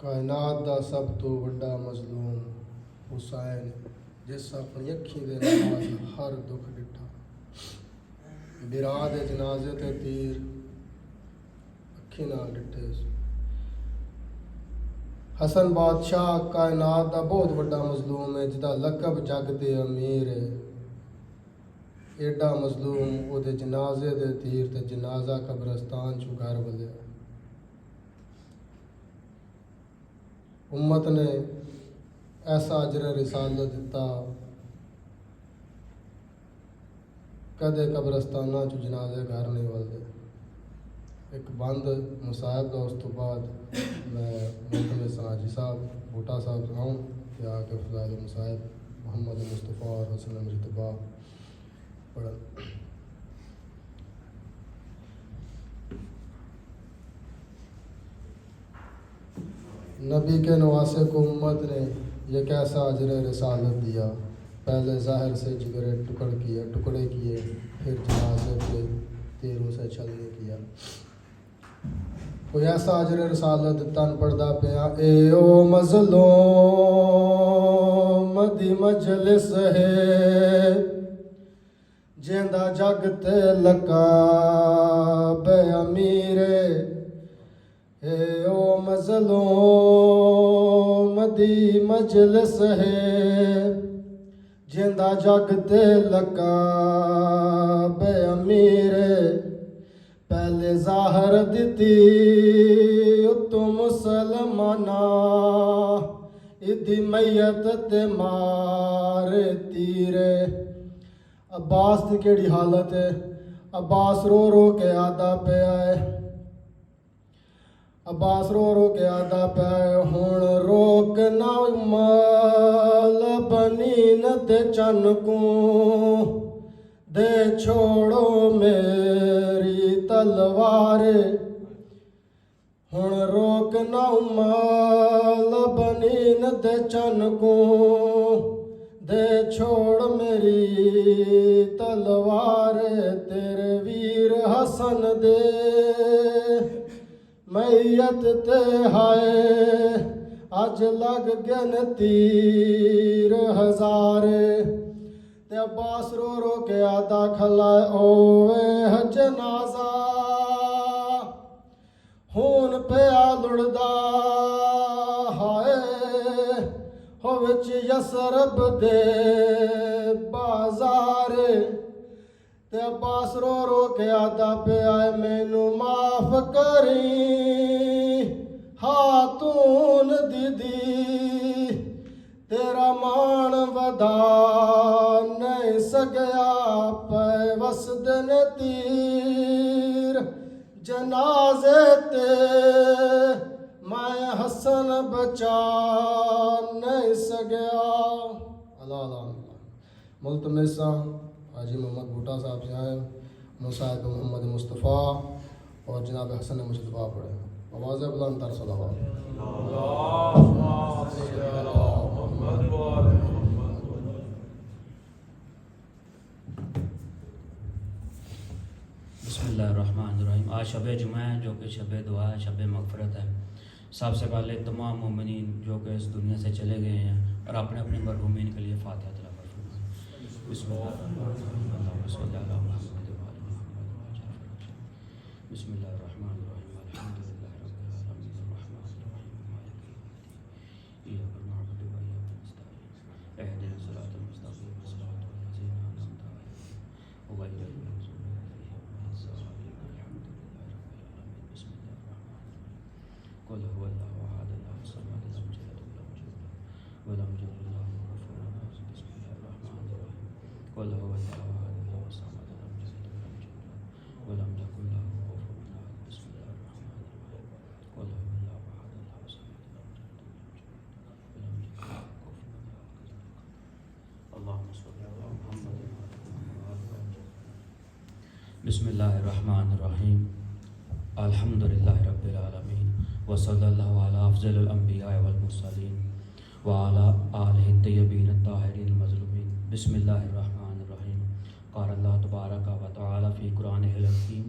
کائنات دا سب تو وڈا مظلوم حسین جس اپنی اکھی دے نال ہر دکھ ڈٹھا براد جنازے تے تیر اکھی نال ڈٹھے حسن بادشاہ کائنات دا بہت وڈا مظلوم ہے جدا لقب جگ دے امیر ہے ایڈا مظلوم او دے جنازے دے تیر تے جنازہ قبرستان چو گھر ولیا امت نے ایسا اجر رسالت دیتا کدے قبرستانہ چو جنازے گھر نہیں ولدے ایک بند مصاحب دا اس تو بعد میں ملتمس حاجی صاحب بوٹا صاحب آؤں کہ آ کے فضائل مصاحب محمد مصطفیٰ اور حسن مجتبیٰ پڑھن نبی کے نواسے کو امت نے یہ کیسا اجر رسالت دیا پہلے ظاہر سے جگرے ٹکڑے کیے پھر جنازے پہ تیروں سے چھلنے کیا کوئی ایسا اجر رسالت تن پڑھدا پیا اے او مظلوم دی مجلس ہے جیندا جگ تے لقب امیر اے او مظلوم دی مجلس ہے جیندا جگ تے لقب امیر پہلے ظاہر دتی اتو مسلمانہ ادی میت تے مار تیرے عباس دی کیڑی حالت ہے عباس رو رو کے آدھا پیا ہے عباس رو رو کے آدھا پیا ہے ہن روک نہ مال بنین دے چن کو دے چھوڑو میری تلوار ہن روک نہ مال بنین دے چن کو دے چھوڑ میری تلوار تیرے ویر حسن دے میت تے ہائے اج لگ گن تیر ہزار تے عباس رو رو کے آدھا کھلائے اوے جنازہ خون پیا لڑدا ہائے ہو وچ یسرب دے بازار تے عباس رو رو کے آدھا پیا مینوں معاف کری خاتون دیدی تیرا مان ودا نہیں سگیا پے وسدن تیر جنازے تے میں حسن بچا نہیں سگیا اللہ ملتمس حاجی محمد بوٹا صاحب سے آئے مصاحب محمد مصطفیٰ اور جناب حسن مجتبیٰ پڑھے آواز بلند تر صلوات بسم اللہ الرحمن الرحیم آج شب جمعہ ہے جو کہ شب دعا ہے شب مغفرت ہے سب سے پہلے تمام مومنین جو کہ اس دنیا سے چلے گئے ہیں اور اپنے اپنے مرحومین کے لیے فاتحہ تلاوت فرمائیں بسم اللہ اللہم صلی علی محمد و آل محمد بسم اللہ الرحمن الرحیم الحمدللہ رب العالمین الرحمن الرحیم مالک یوم الدین ایاک نعبد و ایاک نستعین اهدنا الصراط المستقیم صراط الذین انعمت علیہم غیر المغضوب علیہم ولا الضالین الحمدللہ رب العالمین بسم اللہ الرحمن الرحیم قل هو اللہ احد اللہ الصمد لم یلد ولم یولد ولم یکن له کفوا احد بسم اللہ الرحمن الرحیم قل هو اللہ احد اللہ الصمد لم یلد ولم یولد ولم یکن له کفوا احد بسم اللہ الرحمن الرحیم قل هو اللہ احد اللہ الصمد لم یلد ولم یولد ولم یکن له کفوا احد اللہم صلی علی محمد بسم اللہ الرحمن الرحیم الحمدللہ رب العالمین وصلی اللہ علی افضل الانبیاء والمرسلین وعلی آلہ الطیبین الطاہرین المظلومین بسم اللہ الرحمن الرحیم قال اللہ تبارک و تعالی فی قرآنہ الحکیم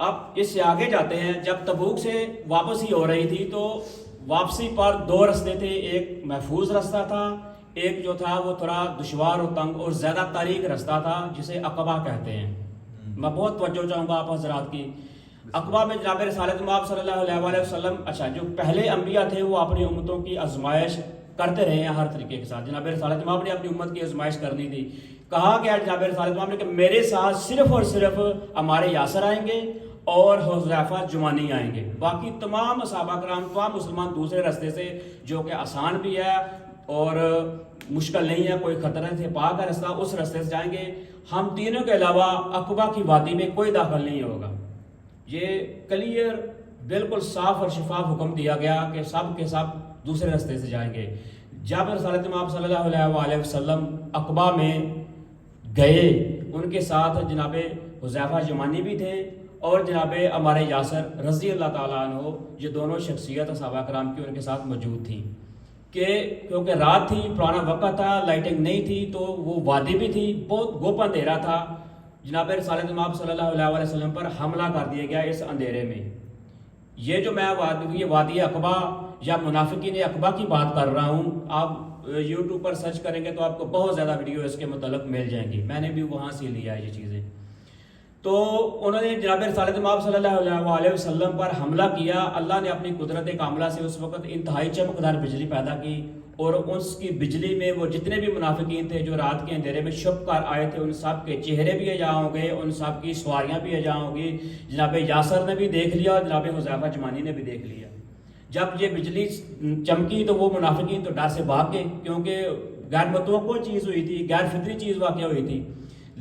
اب اس سے آگے جاتے ہیں. جب تبوک سے واپسی ہو رہی تھی تو واپسی پر 2 رستے تھے. ایک محفوظ رستہ تھا, ایک جو تھا وہ تھوڑا دشوار و تنگ اور زیادہ تاریک رستہ تھا جسے عقبہ کہتے ہیں. میں بہت توجہ چاہوں گا آپ حضرات کی. عقبہ میں جناب رسالت مآب صلی اللہ علیہ وسلم, اچھا جو پہلے انبیاء تھے وہ اپنی امتوں کی آزمائش کرتے رہے ہیں ہر طریقے کے ساتھ. جناب رسالت مآب نے اپنی امت کی آزمائش کرنی تھی. کہا گیا جناب رسالت مآب نے کہ میرے ساتھ صرف اور صرف ہمارے یاسر آئیں گے اور حذیفہ جمانی آئیں گے, باقی تمام صحابہ کرام تمام مسلمان دوسرے راستے سے جو کہ آسان بھی ہے اور مشکل نہیں ہے, کوئی خطرے سے پاک ہے راستہ, اس راستے سے جائیں گے. ہم تینوں کے علاوہ عقبہ کی وادی میں کوئی داخل نہیں ہوگا. یہ کلیئر بالکل صاف اور شفاف حکم دیا گیا کہ سب کے سب دوسرے راستے سے جائیں گے. جب رسالت مآب صلی اللہ علیہ وسلم عقبہ میں گئے, ان کے ساتھ جناب حذیفہ جمانی بھی تھے اور جناب عمار یاسر رضی اللہ تعالیٰ عنہ, یہ دونوں شخصیت صحابہ کرام کی ان کے ساتھ موجود تھیں. کہ کیونکہ رات تھی, پرانا وقت تھا, لائٹنگ نہیں تھی, تو وہ وادی بھی تھی, بہت گوپا اندھیرا تھا. جناب رسالت مآب صلی اللہ علیہ وسلم پر حملہ کر دیا گیا اس اندھیرے میں. یہ جو میں یہ وادی عقبہ یا منافقین عقبہ کی بات کر رہا ہوں, آپ یوٹیوب پر سرچ کریں گے تو آپ کو بہت زیادہ ویڈیو اس کے متعلق مل جائیں گی, میں نے بھی وہاں سے لیا ہے یہ چیزیں. تو انہوں نے جناب رسالت مآب صلی اللہ علیہ وسلم پر حملہ کیا. اللہ نے اپنی قدرت کاملہ سے اس وقت انتہائی چمکدار بجلی پیدا کی اور اس کی بجلی میں وہ جتنے بھی منافقین تھے جو رات کے اندھیرے میں چھپ کر آئے تھے, ان سب کے چہرے بھی اجاں ہو گئے, ان سب کی سواریاں بھی اجاں ہو گئی. جناب یاسر نے بھی دیکھ لیا اور جناب حذیفہ جمانی نے بھی دیکھ لیا. جب یہ بجلی چمکی تو وہ منافقین تو ڈر سے بھاگ گئے, کیونکہ غیر متوقع چیز ہوئی تھی, غیر فطری چیز واقع ہوئی تھی.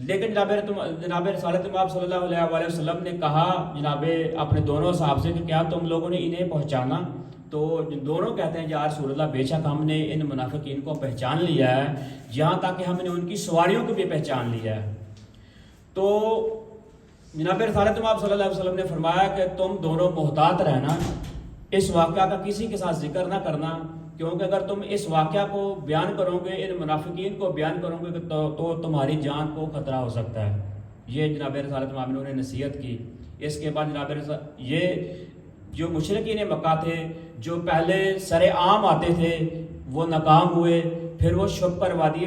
لیکن جناب رسالت مآب صلی اللہ علیہ وسلم نے کہا جناب اپنے دونوں صحابہ سے کہ کیا تم لوگوں نے انہیں پہچانا؟ تو دونوں کہتے ہیں یا رسول اللہ, بے شک ہم نے ان منافقین کو پہچان لیا ہے, یہاں تک کہ ہم نے ان کی سواریوں کو بھی پہچان لیا ہے. تو جناب رسالت مآب صلی اللہ علیہ وسلم نے فرمایا کہ تم دونوں محتاط رہنا, اس واقعہ کا کسی کے ساتھ ذکر نہ کرنا, کیونکہ اگر تم اس واقعہ کو بیان کرو گے, ان منافقین کو بیان کرو گے تو تمہاری جان کو خطرہ ہو سکتا ہے. یہ جناب رسالت مآب نے نصیحت کی. اس کے بعد جناب یہ جو مشرکین مکہ تھے جو پہلے سر عام آتے تھے وہ ناکام ہوئے, پھر وہ چھپ کر وادی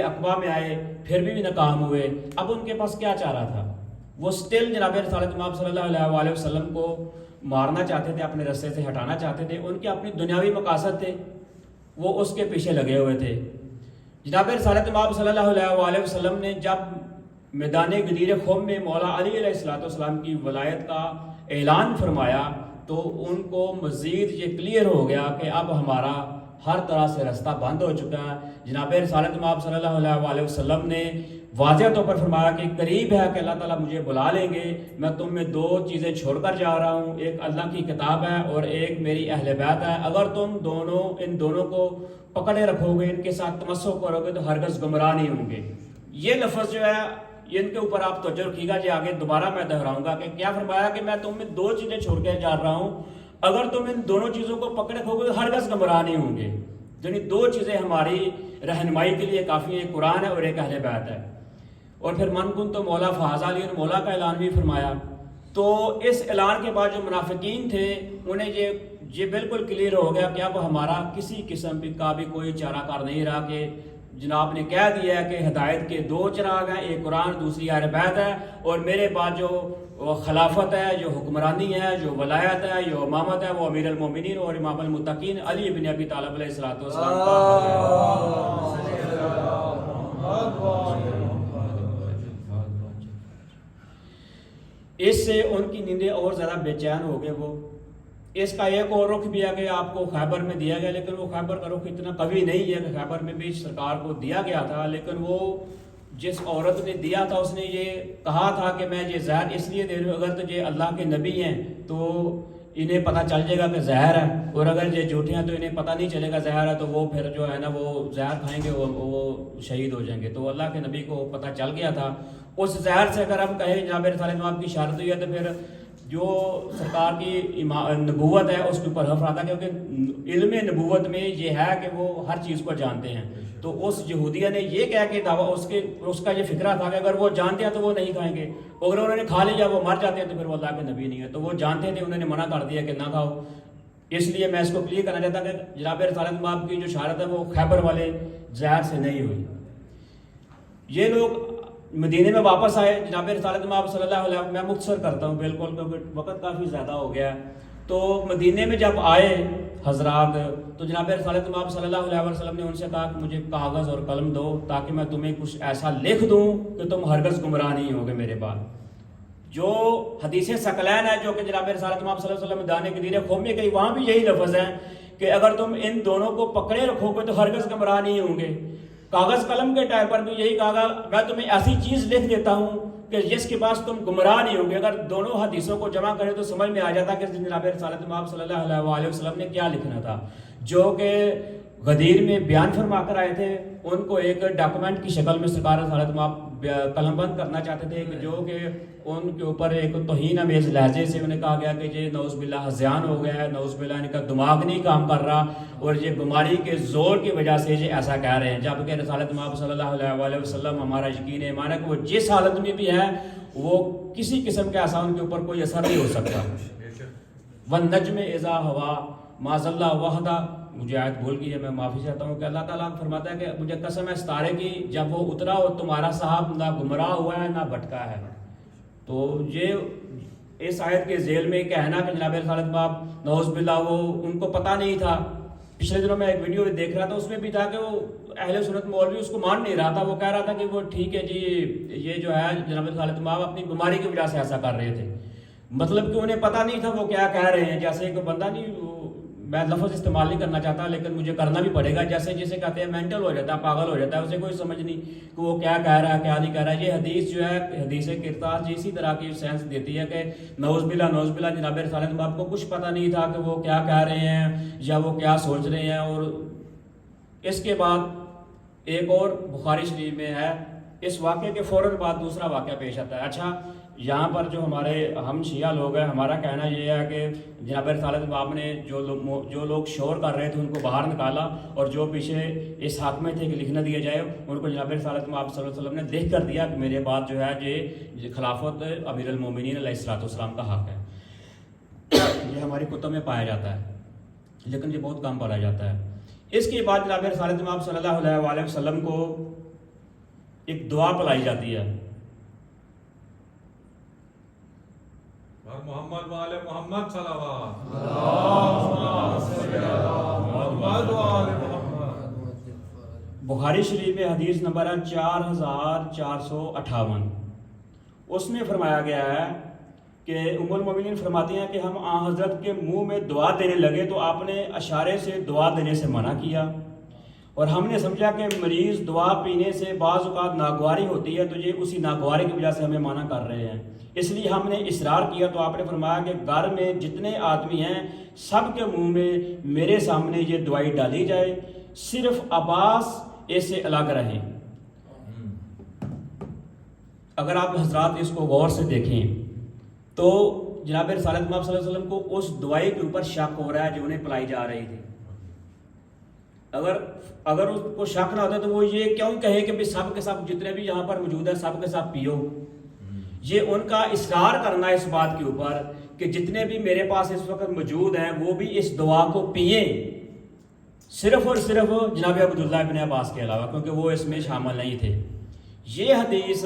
عقبہ میں آئے, پھر بھی ناکام ہوئے. اب ان کے پاس کیا چارہ تھا؟ وہ سٹل جناب رسالت مآب صلی اللہ علیہ وسلم کو مارنا چاہتے تھے, اپنے رستے سے ہٹانا چاہتے تھے. ان کے اپنی دنیاوی مقاصد تھے, وہ اس کے پیچھے لگے ہوئے تھے. جناب رسالت مآب صلی اللہ علیہ وسلم نے جب میدان غدیر خم میں مولا علی علیہ السلام کی ولایت کا اعلان فرمایا تو ان کو مزید یہ کلیئر ہو گیا کہ اب ہمارا ہر طرح سے راستہ بند ہو چکا ہے. جناب رسالت مآب صلی اللہ علیہ وسلم نے واضح طور پر فرمایا کہ قریب ہے کہ اللہ تعالیٰ مجھے بلا لیں گے, میں تم میں 2 چیزیں چھوڑ کر جا رہا ہوں, ایک اللہ کی کتاب ہے اور ایک میری اہل بیت ہے. اگر تم ان دونوں کو پکڑے رکھو گے, ان کے ساتھ تمسک کرو گے تو ہرگز گمراہ نہیں ہوں گے. یہ لفظ جو ہے ان کے اوپر آپ توجہ رکھیے گا, جی آگے دوبارہ میں دہراؤں گا کہ کیا فرمایا کہ میں تم میں 2 چیزیں چھوڑ کے جا رہا ہوں, اگر تم ان دونوں چیزوں کو پکڑے رکھو گے تو ہرگز گمراہ نہیں ہوں گے. یعنی 2 چیزیں ہماری رہنمائی کے لیے کافی ہیں, ایک قرآن ہے اور ایک اہل بیت ہے. اور پھر من کن تو مولا فہذا علی مولا کا اعلان بھی فرمایا. تو اس اعلان کے بعد جو منافقین تھے انہیں یہ بالکل کلیئر ہو گیا کہ اب ہمارا کسی قسم کا بھی کوئی چارہ کار نہیں رہا, کہ جناب نے کہہ دیا ہے کہ ہدایت کے 2 چراغ ہیں, ایک قرآن دوسری اہل بیت ہے, اور میرے بعد جو خلافت ہے, جو حکمرانی ہے, جو ولایت ہے, جو امامت ہے, وہ امیر المومنین اور امام المتقین علی بن ابی طالب علیہ السلام کا. اس سے ان کی نیندیں اور زیادہ بے چین ہو گئے. وہ اس کا ایک اور رخ بھی ہے کہ آپ کو خیبر میں دیا گیا, لیکن وہ خیبر کا رخ اتنا قوی نہیں ہے کہ خیبر میں بھی سرکار کو دیا گیا تھا, لیکن وہ جس عورت نے دیا تھا اس نے یہ کہا تھا کہ میں یہ زہر اس لیے دے رہی ہوں, اگر تو یہ اللہ کے نبی ہیں تو انہیں پتہ چل جائے گا کہ زہر ہے, اور اگر یہ جھوٹے ہیں تو انہیں پتہ نہیں چلے گا زہر ہے, تو وہ پھر جو ہے نا وہ زہر کھائیں گے, وہ شہید ہو جائیں گے. تو اللہ کے نبی کو پتہ چل گیا تھا. اس زہر سے اگر ہم کہیں جناب رسالت مآب کی اشارت ہوئی ہے تو پھر جو سرکار کی نبوت ہے اس کے اوپر حرف آتا، کیونکہ علم نبوت میں یہ ہے کہ وہ ہر چیز کو جانتے ہیں. تو اس یہودیہ نے یہ کہہ کے دعویٰ اس کا یہ فکرہ تھا کہ اگر وہ جانتے ہیں تو وہ نہیں کھائیں گے، اگر انہوں نے کھا لیا وہ مر جاتے ہیں تو پھر وہ اللہ کے نبی نہیں ہے. تو وہ جانتے تھے، انہوں نے منع کر دیا کہ نہ کھاؤ. اس لیے میں اس کو کلیئر کرنا چاہتا کہ جناب رسالت مآب کی جو شہادت ہے وہ خیبر والے زہر سے نہیں ہوئی. یہ لوگ مدینے میں واپس آئے. جناب رسالت مآب صلی اللہ علیہ وسلم، میں مختصر کرتا ہوں بالکل کیونکہ وقت کافی زیادہ ہو گیا. تو مدینے میں جب آئے حضرات تو جناب رسالت مآب صلی اللہ علیہ وسلم نے ان سے کہا کہ مجھے کاغذ اور قلم دو تاکہ میں تمہیں کچھ ایسا لکھ دوں کہ تم ہرگز گمراہ نہیں ہوگے میرے بعد. جو حدیث ثقلین ہے جو کہ جناب رسالت مآب صلی اللہ علیہ وسلم دانے کی دیر قوم میں گئی، وہاں بھی یہی لفظ ہیں کہ اگر تم ان دونوں کو پکڑے رکھو گے تو ہرگز گمراہ نہیں ہوں گے. کاغذ قلم کے ٹائم پر بھی یہی کہا میں تمہیں ایسی چیز لکھ دیتا ہوں کہ جس کے پاس تم گمراہ نہیں ہوں گے. اگر دونوں حدیثوں کو جمع کرے تو سمجھ میں آ جاتا کہ جناب رسالت مآب صلی اللہ علیہ وسلم نے کیا لکھنا تھا. جو کہ غدیر میں بیان فرما کر آئے تھے، ان کو ایک ڈاکومنٹ کی شکل میں سرکار رسالت مآب قلم بند کرنا چاہتے تھے کہ جو کہ ان کے اوپر ایک توہین امیز لہجے سے انہیں کہا گیا کہ یہ نعوذ باللہ ہذیان ہو گیا ہے، نعوذ باللہ ان کا دماغ نہیں کام کر رہا اور یہ بیماری کے زور کی وجہ سے یہ ایسا کہہ رہے ہیں. جبکہ رسالت مآب صلی اللہ علیہ وسلم ہمارا یقین ایمان ہے کہ وہ جس حالت میں بھی ہے وہ کسی قسم کا ایسا ان کے اوپر کوئی اثر نہیں ہو سکتا. وَالنَّجْمِ إِذَا هَوَىٰ مَا ضَلَّ وَحْدَهُ، مجھے آیت بھول گئی ہے، میں معافی چاہتا ہوں کہ اللہ تعالیٰ فرماتا ہے کہ مجھے قسم ہے ستارے کی جب وہ اترا اور تمہارا صاحب نہ گمراہ ہوا ہے نہ بھٹکا ہے. تو یہ اس آیت کے ذیل میں کہنا کہ جناب رسالت مآب نعوذ باللہ وہ ان کو پتہ نہیں تھا. پچھلے دنوں میں ایک ویڈیو دیکھ رہا تھا، اس میں بھی تھا کہ وہ اہل سنت مولوی اس کو مان نہیں رہا تھا. وہ کہہ رہا تھا کہ وہ ٹھیک ہے جی یہ جو ہے جناب رسالت مآب اپنی بیماری کی وجہ سے ایسا کر رہے تھے. مطلب کہ انہیں پتہ نہیں تھا وہ کیا کہہ رہے ہیں. جیسے ایک بندہ نہیں، میں لفظ استعمال نہیں کرنا چاہتا لیکن مجھے کرنا بھی پڑے گا، جیسے جسے کہتے ہیں مینٹل ہو جاتا ہے، پاگل ہو جاتا ہے، اسے کوئی سمجھ نہیں کہ وہ کیا کہہ رہا ہے کیا نہیں کہہ رہا ہے. یہ حدیث جو ہے حدیث کرتاس اسی طرح کی سینس دیتی ہے کہ نعوذ باللہ جناب رسالت مآب کو کچھ پتہ نہیں تھا کہ وہ کیا کہہ رہے ہیں یا وہ کیا سوچ رہے ہیں. اور اس کے بعد ایک اور بخاری شریف میں ہے، اس واقعے کے فوراً بعد دوسرا واقعہ پیش آتا ہے. اچھا یہاں پر جو ہمارے ہم شیعہ لوگ ہیں، ہمارا کہنا یہ ہے کہ جناب رسالت مآب نے جو لوگ شور کر رہے تھے ان کو باہر نکالا اور جو پیچھے اس حق میں تھے کہ لکھنا دیا جائے ان کو جناب رسالت مآب صلی اللہ علیہ وسلم نے دیکھ کر دیا کہ میرے بعد جو ہے یہ خلافت امیر المومنین علیہ السلام کا حق ہے. یہ ہماری کتب میں پایا جاتا ہے لیکن یہ بہت کم پایا جاتا ہے. اس کے بعد جناب رسالت مآب صلی اللہ علیہ وسلم کو ایک دعا پلائی جاتی ہے. محمد والے محمد صلوات بخاری شریف میں حدیث نمبر ہے 4458. اس میں فرمایا گیا ہے کہ ام المومنین فرماتی ہیں کہ ہم آن حضرت کے منہ میں دعا دینے لگے تو آپ نے اشارے سے دعا دینے سے منع کیا اور ہم نے سمجھا کہ مریض دعا پینے سے بعض اوقات ناگواری ہوتی ہے تو یہ اسی ناگواری کی وجہ سے ہمیں منع کر رہے ہیں. اس لیے ہم نے اصرار کیا تو آپ نے فرمایا کہ گھر میں جتنے آدمی ہیں سب کے منہ میں میرے سامنے یہ دوائی ڈالی جائے، صرف عباس اس سے الگ رہیں. اگر آپ حضرات اس کو غور سے دیکھیں تو جناب رسالت مآب صلی اللہ علیہ وسلم کو اس دوائی کے اوپر شک ہو رہا ہے جو انہیں پلائی جا رہی تھی. اگر اس کو شک نہ ہوتا تو وہ یہ کیوں کہے کہ سب کے سب جتنے بھی یہاں پر موجود ہیں سب کے سب پیو. یہ ان کا اصرار کرنا اس بات کے اوپر کہ جتنے بھی میرے پاس اس وقت موجود ہیں وہ بھی اس دعا کو پئیں، صرف اور صرف جناب عبداللہ ابن عباس کے علاوہ، کیونکہ وہ اس میں شامل نہیں تھے. یہ حدیث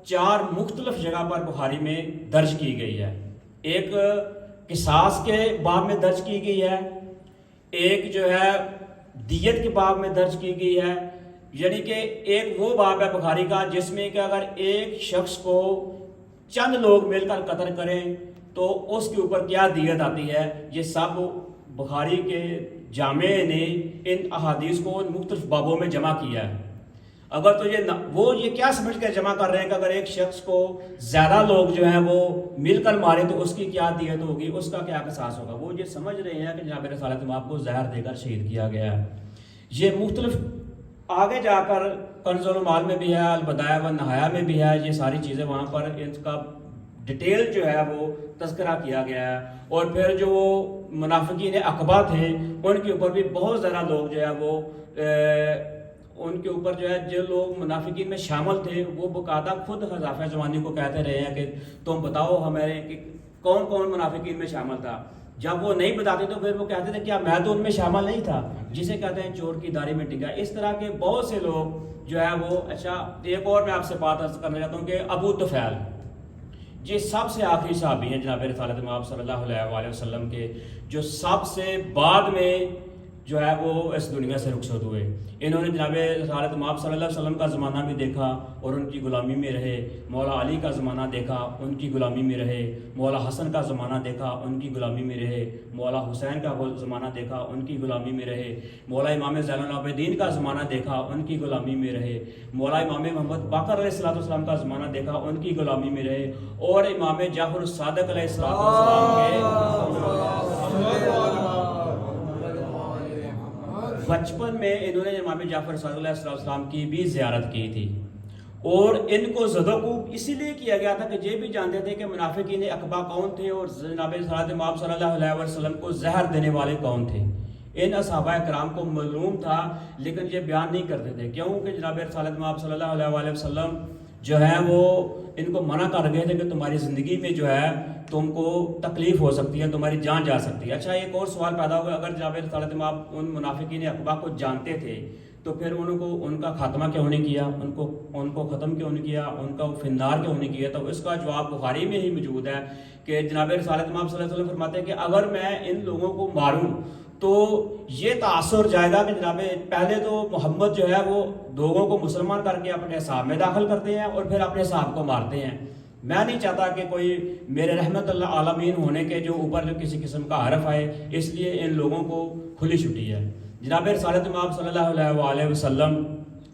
4 مختلف جگہ پر بخاری میں درج کی گئی ہے. ایک قصاص کے باب میں درج کی گئی ہے، ایک جو ہے دیت کے باب میں درج کی گئی ہے. یعنی کہ ایک وہ باب ہے بخاری کا جس میں کہ اگر ایک شخص کو چند لوگ مل کر قتل کریں تو اس کے اوپر کیا دیت آتی ہے. یہ سب بخاری کے جامع نے ان احادیث کو ان مختلف بابوں میں جمع کیا ہے. اگر تو یہ کیا سمجھ کر جمع کر رہے ہیں کہ اگر ایک شخص کو زیادہ لوگ جو ہیں وہ مل کر مارے تو اس کی کیا دیت ہوگی، اس کا کیا قصاص ہوگا. وہ یہ سمجھ رہے ہیں کہ جناب رسالت مآب کو زہر دے کر شہید کیا گیا ہے. یہ مختلف آگے جا کر کنز المال میں بھی ہے، البدایہ والنہایہ میں بھی ہے. یہ ساری چیزیں وہاں پر ان کا ڈیٹیل جو ہے وہ تذکرہ کیا گیا ہے. اور پھر جو وہ منافقین عقبہ تھے ان کے اوپر بھی بہت زیادہ لوگ جو ہے وہ ان کے اوپر جو ہے جو لوگ منافقین میں شامل تھے وہ باقاعدہ خود حذافہ زمانی کو کہتے رہے ہیں کہ تم بتاؤ ہمارے کہ کون کون منافقین میں شامل تھا. جب وہ نہیں بتاتے تو پھر وہ کہتے تھے کیا میں تو ان میں شامل نہیں تھا, جسے کہتے ہیں چور کی داڑھی میں ٹکا. اس طرح کے بہت سے لوگ جو ہے وہ. اچھا ایک اور میں آپ سے بات عرض کرنا چاہتا ہوں کہ ابو طفیل یہ سب سے آخری صحابی ہیں جناب رسالت مآب صلی اللہ علیہ وسلم کے, جو سب سے بعد میں جو ہے وہ اس دنیا سے رخصت ہوئے. انہوں نے جناب رسالت مآب صلی اللہ علیہ وسلم کا زمانہ بھی دیکھا اور ان کی غلامی میں رہے. مولا علی کا زمانہ دیکھا, ان کی غلامی میں رہے. مولا حسن کا زمانہ دیکھا, ان کی غلامی میں رہے. مولا حسین کا زمانہ دیکھا, ان کی غلامی میں رہے. مولا امام زین العابدین کا زمانہ دیکھا, ان کی غلامی میں رہے. مولا امام محمد باقر علیہ السلام کا زمانہ دیکھا, ان کی غلامی میں رہے. اور امام جعفر الصادق علیہ السلام کے بچپن میں انہوں نے امام جعفر صادق علیہ السلام کی بھی زیارت کی تھی. اور ان کو زدوکوب اسی لیے کیا گیا تھا کہ یہ بھی جانتے تھے کہ منافقین عقبہ کون تھے اور جناب امام صلی اللہ علیہ وسلم کو زہر دینے والے کون تھے. ان صحابہ کرام کو معلوم تھا لیکن یہ بیان نہیں کرتے تھے, کیونکہ جناب امام صلی اللہ علیہ وسلم جو ہے وہ ان کو منع کر گئے تھے کہ تمہاری زندگی میں جو ہے تم کو تکلیف ہو سکتی ہے, تمہاری جان جا سکتی ہے. اچھا ایک اور سوال پیدا ہوگا, اگر جناب امام ان منافقین عقبہ کو جانتے تھے تو پھر ان کا خاتمہ کیوں نہیں کیا, ان کو ختم کیوں نہیں کیا, ان کا فنار کیوں نہیں کیا؟ تو اس کا جواب بخاری میں ہی موجود ہے کہ جناب رسالت امام صلی اللہ علیہ وسلم فرماتے ہیں کہ اگر میں ان لوگوں کو ماروں تو یہ تاثر جائے گا کہ جناب پہلے تو محمد جو ہے وہ لوگوں کو مسلمان کر کے اپنے حساب میں داخل کرتے ہیں اور پھر اپنے حساب کو مارتے ہیں. میں نہیں چاہتا کہ کوئی میرے رحمت اللہ عالمین ہونے کے جو اوپر جو کسی قسم کا حرف آئے, اس لیے ان لوگوں کو کھلی چھٹی ہے. جناب رسالت امام صلی اللہ علیہ وسلم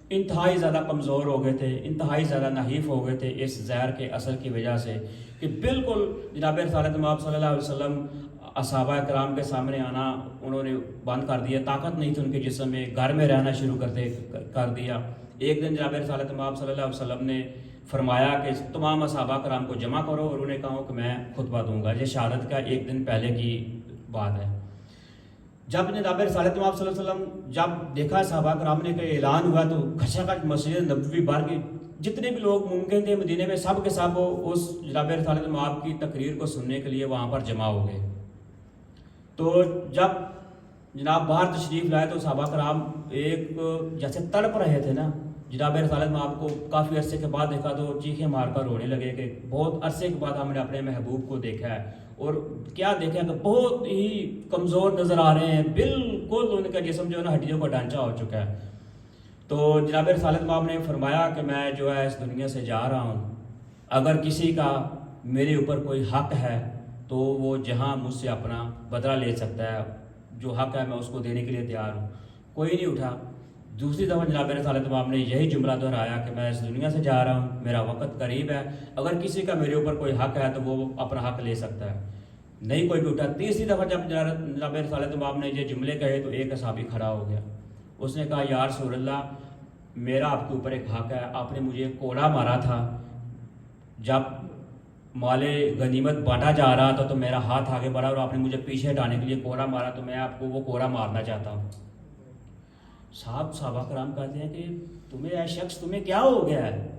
انتہائی زیادہ کمزور ہو گئے تھے, انتہائی زیادہ نحیف ہو گئے تھے اس زہر کے اثر کی وجہ سے کہ بالکل جناب رسالت امام صلی اللہ علیہ وسلم صحابہ کرام کے سامنے آنا انہوں نے بند کر دیا. طاقت نہیں تھی ان کے جسم میں, گھر میں رہنا شروع کر دیا. ایک دن جناب رسالت امام صلی اللہ علیہ وسلم نے فرمایا کہ تمام صحابہ کرام کو جمع کرو اور انہیں کہا کہ میں خطبہ دوں گا. یہ شہادت کا ایک دن پہلے کی بات ہے. جب جناب رسالت امام صلی اللہ علیہ وسلم جب دیکھا صحابہ کرام نے کہ اعلان ہوا تو کھچا مسجد نبوی بار کی جتنے بھی لوگ ممکن تھے مدینے میں سب کے سب اس جناب رسالت امام کی تقریر کو سننے کے لیے وہاں پر جمع ہو گئے. تو جب جناب باہر تشریف لائے تو صحابہ کرام ایک جیسے تڑپ رہے تھے نا, جناب رسالت میں آپ کو کافی عرصے کے بعد دیکھا تو چیخیں مار کر رونے لگے کہ بہت عرصے کے بعد ہم نے اپنے محبوب کو دیکھا ہے. اور کیا دیکھا کہ بہت ہی کمزور نظر آ رہے ہیں, بالکل ان کا جسم جو ہے نا ہڈیوں کا ڈھانچہ ہو چکا ہے. تو جناب رسالت مآب نے فرمایا کہ میں جو ہے اس دنیا سے جا رہا ہوں, اگر کسی کا میرے اوپر کوئی حق ہے تو وہ جہاں مجھ سے اپنا بدلہ لے سکتا ہے, جو حق ہے میں اس کو دینے کے لیے تیار ہوں. کوئی نہیں اٹھا. دوسری دفعہ جناب رسالت مآب نے یہی جملہ دہرایا کہ میں اس دنیا سے جا رہا ہوں, میرا وقت قریب ہے, اگر کسی کا میرے اوپر کوئی حق ہے تو وہ اپنا حق لے سکتا ہے. نہیں کوئی بھی اٹھا. تیسری دفعہ جب جناب رسالت مآب نے یہ جملے کہے تو ایک صحابی کھڑا ہو گیا. اس نے کہا یا رسول اللہ, میرا آپ کے اوپر ایک حق ہے, آپ نے مجھے کوڑا مارا تھا جب مال غنیمت بانٹا جا رہا تھا تو میرا ہاتھ آگے بڑھا اور آپ نے مجھے پیچھے ہٹانے کے لیے کوڑا مارا, تو میں آپ کو وہ کوڑا مارنا چاہتا ہوں. صحابہ کرام کہتے ہیں کہ تمہیں اے شخص تمہیں کیا ہو گیا ہے,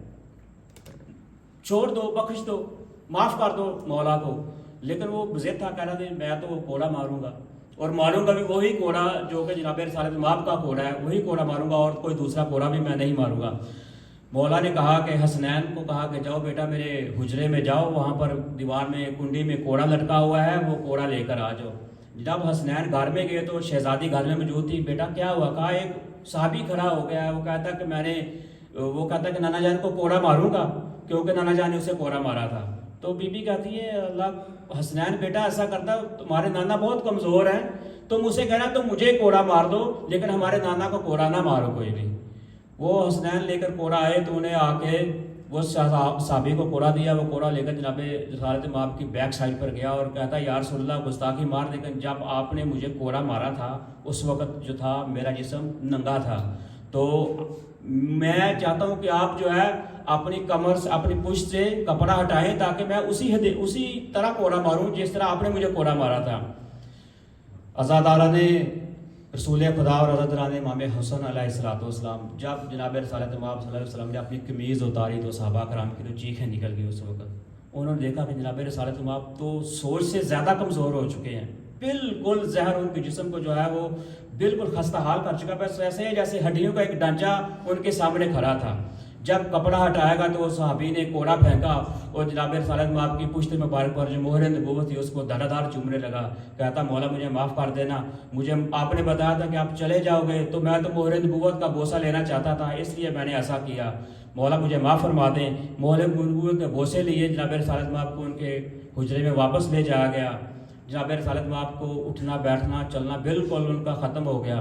چھوڑ دو, بخش دو, معاف کر دو مولا کو. لیکن وہ ضد تھا, کہہ رہا تھا میں تو وہ کوڑا ماروں گا اور ماروں گا بھی وہی کوڑا جو کہ جناب رسالت مآب کا کوڑا ہے, وہی کوڑا ماروں گا اور کوئی دوسرا کوڑا بھی میں نہیں ماروں گا. مولا نے کہا کہ حسنین کو کہا کہ جاؤ بیٹا میرے حجرے میں جاؤ, وہاں پر دیوار میں کنڈی میں کوڑا لٹکا ہوا ہے, وہ کوڑا لے کر آ جاؤ. جب حسنین گھر میں گئے تو شہزادی گھر میں موجود تھی. بیٹا کیا ہوا؟ کہا ایک صحابی کھڑا ہو گیا ہے, وہ کہتا کہ نانا جان کو کوڑا ماروں گا کیونکہ نانا جان نے اسے کوڑا مارا تھا. تو بی بی کہتی ہے اللہ حسنین بیٹا ایسا کرتا, تمہارے نانا بہت کمزور ہیں, تم اسے کہنا تم مجھے کوڑا مار دو لیکن ہمارے نانا کو کوڑا نہ مارو کوئی بھی. وہ حسنین لے کر کوڑا آئے تو انہیں آ کے وہ صحابی کو کوڑا دیا. وہ کوڑا لے کر جناب رسالت مآب کی بیک سائڈ پر گیا اور کہتا یا رسول اللہ گستاخی مار, لیکن جب آپ نے مجھے کوڑا مارا تھا اس وقت جو تھا میرا جسم ننگا تھا, تو میں چاہتا ہوں کہ آپ جو ہے اپنی کمر سے اپنی پشت سے کپڑا ہٹائیں تاکہ میں اسی طرح کوڑا ماروں جس طرح آپ نے مجھے کوڑا مارا تھا۔ عزادارہ نے رسول خدا اور عزادارہ نے امام حسن علیہ السلام جب جناب رسالت مآب صلی اللہ علیہ وسلم نے اپنی قمیض اتاری تو صحابہ کرام کی تو چیخیں نکل گئی اس وقت۔ انہوں نے دیکھا کہ جناب رسالت مآب تو سوچ سے زیادہ کمزور ہو چکے ہیں، بالکل ذہن ان کے جسم کو جو ہے وہ بالکل خستہ حال کر چکا، بس ایسے ہی جیسے ہڈیوں کا ایک ڈھانچہ ان کے سامنے کھڑا تھا۔ جب کپڑا ہٹائے گا تو صحابی نے کوڑا پھینکا اور جناب رسالت مآب کی پشت مبارک پر جو مہر نبوت تھی اس کو دھڑا دھڑ چومنے لگا، کہتا مولا مجھے معاف کر دینا، مجھے آپ نے بتایا تھا کہ آپ چلے جاؤ گے تو میں تو مہر نبوت کا بوسہ لینا چاہتا تھا، اس لیے میں نے ایسا کیا، مولا مجھے معاف فرما دیں۔ مہر نبوت کے بوسے لیے جناب رسالت مآب کو ان کے حجرے میں واپس لے جایا گیا۔ جناب رسالت مآب کو اٹھنا بیٹھنا چلنا بالکل ان کا ختم ہو گیا۔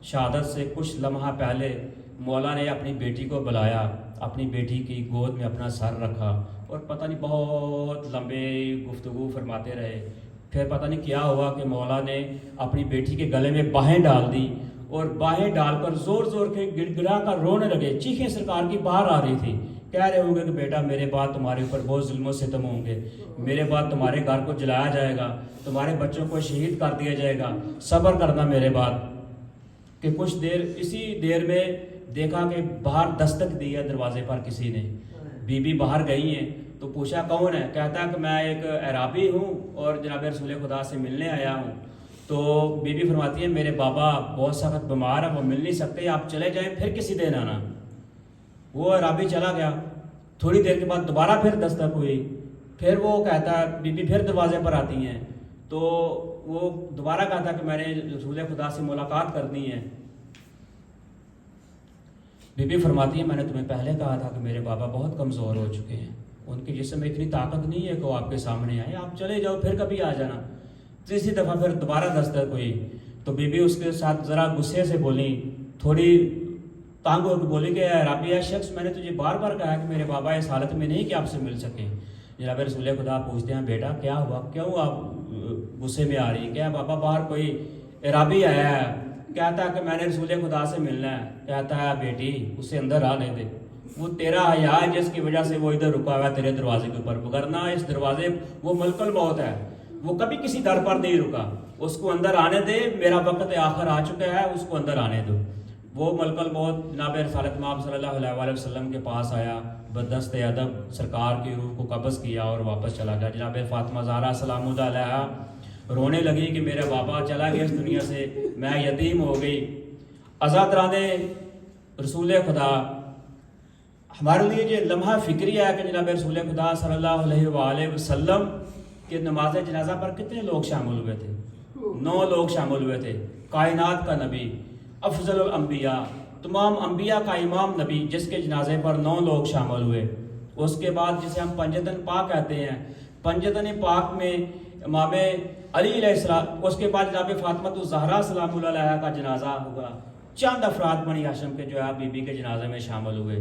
شہادت سے کچھ لمحہ پہلے مولا نے اپنی بیٹی کو بلایا، اپنی بیٹی کی گود میں اپنا سر رکھا اور پتہ نہیں بہت لمبے گفتگو فرماتے رہے۔ پھر پتہ نہیں کیا ہوا کہ مولا نے اپنی بیٹی کے گلے میں باہیں ڈال دی اور باہیں ڈال کر زور زور کے گڑ گڑا کر رونے لگے، چیخیں سرکار کی باہر آ رہی تھی۔ کہہ رہے ہوں گے کہ بیٹا میرے بعد تمہارے اوپر بہت ظلم و ستم ہوں گے، میرے بعد تمہارے گھر کو جلایا جائے گا، تمہارے بچوں کو شہید کر دیا جائے گا، صبر کرنا میرے بعد۔ کہ کچھ دیر اسی دیر میں دیکھا کہ باہر دستک دی ہے دروازے پر کسی نے، بی بی باہر گئی ہیں تو پوچھا کون ہے، کہتا ہے کہ میں ایک عرابی ہوں اور جناب رسول خدا سے ملنے آیا ہوں۔ تو بی بی فرماتی ہے میرے بابا بہت سخت بیمار ہے، وہ مل نہیں سکتے، آپ چلے جائیں پھر کسی دن آنا۔ وہ عرابی چلا گیا، تھوڑی دیر کے بعد دوبارہ پھر دستک ہوئی، پھر وہ کہتا ہے بی بی پھر دروازے پر آتی ہیں تو وہ دوبارہ کہتا کہ میں نے رسول خدا سے ملاقات کرنی ہے۔ بی بی فرماتی ہے میں نے تمہیں پہلے کہا تھا کہ میرے بابا بہت کمزور ہو چکے ہیں، ان کے جسم میں اتنی طاقت نہیں ہے کہ وہ آپ کے سامنے آئے، آپ چلے جاؤ پھر کبھی آ جانا۔ تیسری دفعہ پھر دوبارہ دستک ہوئی تو بی بی اس کے ساتھ ذرا غصے سے بولی، تھوڑی تانگ ہو کے بولی کہ عرابی شخص میں نے تجھے بار بار کہا کہ میرے بابا اس حالت میں نہیں کہ آپ سے مل سکیں۔ جناب رسول خدا پوچھتے ہیں بیٹا کیا ہوا، کیوں آپ غصے میں آ رہی ہیں، کیا بابا باہر کوئی عرابی آیا ہے، کہتا ہے کہ میں نے رسول خدا سے ملنا ہے، کہتا ہے بیٹی اسے اندر آنے دے، وہ تیرا حیا ہے جس کی وجہ سے وہ ادھر رکا ہوا ہے تیرے دروازے کے اوپر، وگرنہ اس دروازے وہ ملک الموت ہے، وہ کبھی کسی در پر نہیں رکا، اس کو اندر آنے دے، میرا وقت آخر آ چکا ہے، اس کو اندر آنے دو۔ وہ ملک الموت جناب رسالت مآب صلی اللہ علیہ وسلم کے پاس آیا، بدست ادب سرکار کی روح کو قبض کیا اور واپس چلا گیا۔ جناب فاطمہ زہرا سلام اللہ علیہا رونے لگی کہ میرا بابا چلا گیا اس دنیا سے، میں یتیم ہو گئی۔ عزادارہ نے رسول خدا ہمارے لیے یہ لمحہ فکری ہے کہ جناب رسول خدا صلی اللہ علیہ وآلہ وسلم کے نماز جنازہ پر کتنے لوگ شامل ہوئے تھے؟ 9 لوگ شامل ہوئے تھے۔ کائنات کا نبی، افضل الانبیاء، تمام انبیاء کا امام نبی، جس کے جنازے پر 9 لوگ شامل ہوئے۔ اس کے بعد جسے ہم پنجتن پاک کہتے ہیں، پنجتن پاک میں امام علی علیہ السلام، اس کے بعد جناب فاطمہ الزہرا سلام اللہ علیہا کا جنازہ ہوگا۔ چند افراد بنی ہاشم کے جو ہے بی بی کے جنازے میں شامل ہوئے۔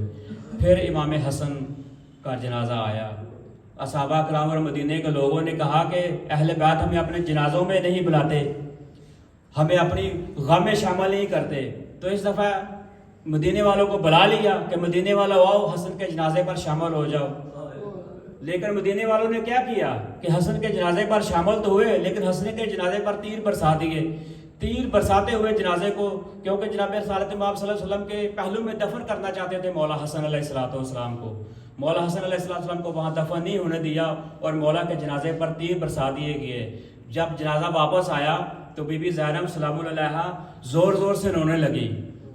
پھر امام حسن کا جنازہ آیا۔ صحابہ کرام اور مدینے کے لوگوں نے کہا کہ اہل بیت ہمیں اپنے جنازوں میں نہیں بلاتے، ہمیں اپنی غم میں شامل نہیں کرتے، تو اس دفعہ مدینے والوں کو بلا لیا کہ مدینے والوں آؤ حسن کے جنازے پر شامل ہو جاؤ۔ لیکن مدینے والوں نے کیا کیا کہ حسن کے جنازے پر شامل تو ہوئے لیکن حسن کے جنازے پر تیر برسا دیے۔ تیر برساتے ہوئے جنازے کو، کیونکہ جناب رسالت مآب صلی اللہ علیہ وسلم کے پہلو میں دفن کرنا چاہتے تھے مولا حسن علیہ السلام کو، مولا حسن علیہ السلام کو وہاں دفن نہیں ہونے دیا اور مولا کے جنازے پر تیر برسا دیے گئے۔ جب جنازہ واپس آیا تو بی بی زینب سلام اللہ علیہا زور زور سے رونے لگی،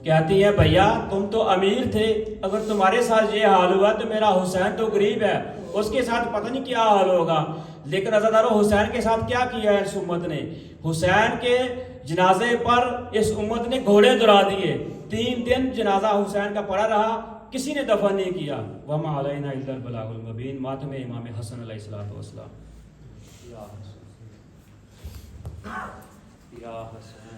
کہتی ہے بھیا تم تو امیر تھے، اگر تمہارے ساتھ یہ حال ہوا تو میرا حسین تو غریب ہے، اس کے ساتھ پتہ نہیں کیا حال ہوگا۔ لیکن عزادارو حسین کے ساتھ کیا کیا ہے اس امت نے؟ حسین کے جنازے پر اس امت نے گھوڑے دوڑا دیے، 3 دن جنازہ حسین کا پڑا رہا، کسی نے دفن نہیں کیا۔ وما علینا الا البلاغ المبین، ماتم امام حسن علیہ السلام۔ یا حسین